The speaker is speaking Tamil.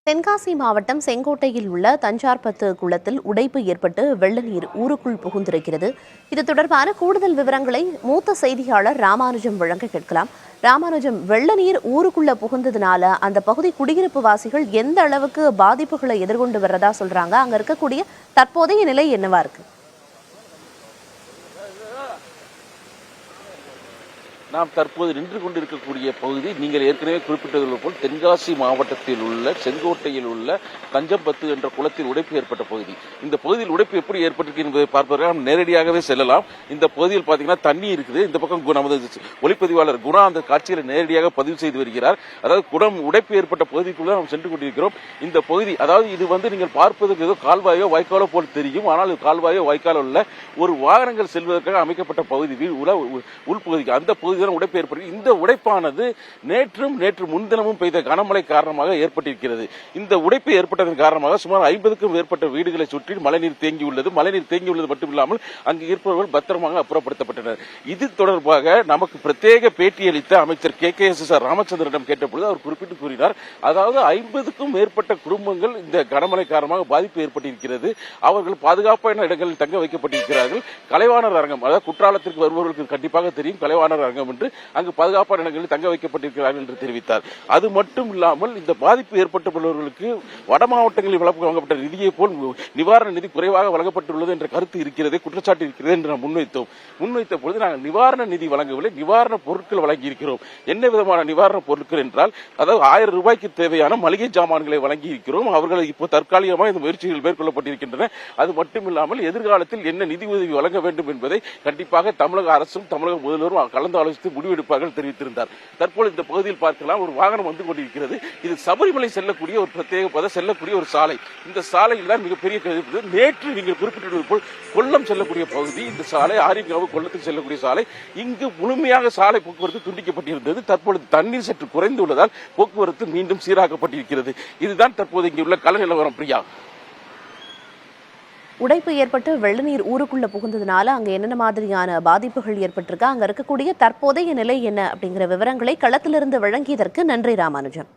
தென்காசி மாவட்டம் செங்கோட்டையில் உள்ள தஞ்சார்பத்து குளத்தில் உடைப்பு ஏற்பட்டு வெள்ள நீர் ஊருக்குள் புகுந்திருக்கிறது. இது தொடர்பான கூடுதல் விவரங்களை மூத்த செய்தியாளர் ராமானுஜம் வழங்க கேட்கலாம். ராமானுஜம், வெள்ள நீர் ஊருக்குள்ள புகுந்ததுனால அந்த பகுதி குடியிருப்பு வாசிகள் எந்த அளவுக்கு பாதிப்புகளை எதிர்கொண்டு வர்றதா சொல்றாங்க? அங்க இருக்கக்கூடிய தற்போதைய நிலை என்னவா இருக்கு? நாம் தற்போது நின்று கொண்டிருக்கக்கூடிய பகுதி நீங்கள் ஏற்கனவே குறிப்பிட்டது போல் தென்காசி மாவட்டத்தில் உள்ள செங்கோட்டையில் உள்ள தஞ்சம்பத்து என்ற குளத்தில் உடைப்பு ஏற்பட்ட பகுதி. இந்த பகுதியில் உடைப்பு எப்படி ஏற்பட்டிருக்கு என்பதை பார்ப்பதற்கு நாம் நேரடியாகவே செல்லலாம். இந்த பகுதியில் பார்த்தீங்கன்னா தண்ணி இருக்குது. இந்த பக்கம் நமது ஒளிப்பதிவாளர் குணா அந்த காட்சிகளை நேரடியாக பதிவு செய்து வருகிறார். அதாவது உடைப்பு ஏற்பட்ட பகுதிக்குள்ள நாம் சென்று கொண்டிருக்கிறோம். இந்த பகுதி அதாவது இது நீங்கள் பார்ப்பதற்கு ஏதோ கால்வாயோ வாய்க்காலோ போல் தெரியும். ஆனால் இது கால்வாயோ வாய்க்காலோ உள்ள ஒரு வாகனங்கள் செல்வதற்காக அமைக்கப்பட்ட பகுதி உள்பகுதிக்கு அந்த பகுதி உடைப்பு ஏற்பட்டு இந்த உடைப்பானது நேற்று முன்தினமும் பெய்த கனமழை காரணமாக ஏற்பட்டிருக்கிறது. இந்த உடைப்பு ஏற்பட்டதன் காரணமாக சுமார் 50க்கும் மேற்பட்ட வீடுகளை சுற்றி மழைநீர் தேங்கியுள்ளது. மழைநீர் தேங்கியுள்ளது மட்டுமில்லாமல் அங்கு இருப்பவர்கள் பத்திரமாக அப்புறப்படுத்தப்பட்டனர். இது தொடர்பாக நமக்கு பிரத்யேக பேட்டியளித்த அமைச்சர் KKS ராமச்சந்திரனிடம் கேட்டபொழுது அவர் குறிப்பிட்டு கூறினார், அதாவது 50க்கும் மேற்பட்ட குடும்பங்கள் இந்த கனமழை காரணமாக பாதிப்பு ஏற்பட்டிருக்கிறது. அவர்கள் பாதுகாப்பான இடங்களில் தங்க வைக்கப்பட்டிருக்கிறார்கள். கலைவாணர் அரங்கம், அதாவது குற்றாலத்திற்கு வருபவர்களுக்கு கண்டிப்பாக தெரியும் கலைவாணர் அரங்கம் என்று அங்கு பாதுகாப்பான இடங்களில் தங்க வைக்கப்பட்டிருக்கிறார்கள் என்று தெரிவித்தார். அது மட்டும் இல்லாமல் இந்த பாதிப்பு ஏற்பட்டுள்ளவர்களுக்கு வட மாவட்டங்களில் வழங்கப்பட்ட நிதியை போல் நிவாரண நிதி குறைவாக வழங்கப்பட்டுள்ளது என்ற கருத்து இருக்கிறது, குற்றச்சாட்டு இருக்கிறது என்று நாம் முன்வைத்த பொழுது நாங்கள் நிவாரண நிதி வழங்கவில்லை, நிவாரண பொருட்கள் வழங்கி இருக்கிறோம். என்ன விதமான நிவாரண பொருட்கள் என்றால், அதாவது 1000 ரூபாய்க்கு தேவையான மளிகை ஜாமான்களை வழங்கி இருக்கிறோம். அவர்கள் இப்போ தற்காலிகமாக இந்த முயற்சிகள் மேற்கொள்ளப்பட்டிருக்கின்றன. அது மட்டுமில்லாமல் எதிர்காலத்தில் என்ன நிதி உதவி வழங்க வேண்டும் என்பதை கண்டிப்பாக தமிழக அரசும் தமிழக முதல்வரும் கலந்து ஆலோசித்து முடிவெடுப்பார்கள் தெரிவித்திருந்தார். தற்போது இந்த பகுதியில் பார்க்கலாம், ஒரு வாகனம் வந்து கொண்டிருக்கிறது. இது சபரிமலை செல்லக்கூடிய ஒரு பிரத்யேக செல்லக்கூடிய ஒரு சாலை. இந்த சாலையில் தான் மிகப்பெரிய நேற்று நீங்கள் குறிப்பிட்டது போல் கொல்லம் செல்லக்கூடிய பகுதி இந்த சாலை, ஆரியங்காவு கொல்லத்துக்கு செல்லக்கூடிய சாலை. இங்கு முழுமையாக சாலை போக்குவரத்து துண்டிக்கப்பட்டிருந்தது. தற்பொழுது தண்ணீர் சற்று குறைந்துள்ளதால் போக்குவரத்து மீண்டும் சீராக்கப்பட்டிருக்கிறது. இதுதான் தற்போது இங்கே உள்ள கள நிலவரம். பிரியா, உடைப்பு ஏற்பட்டு வெள்ள நீர் ஊருக்குள்ள புகுந்ததுனால அங்க என்னென்ன மாதிரியான பாதிப்புகள் ஏற்பட்டிருக்கா, அங்க இருக்கக்கூடிய தற்போதைய நிலை என்ன அப்படிங்கிற விவரங்களை களத்திலிருந்து வழங்கியதற்கு நன்றி ராமானுஜம்.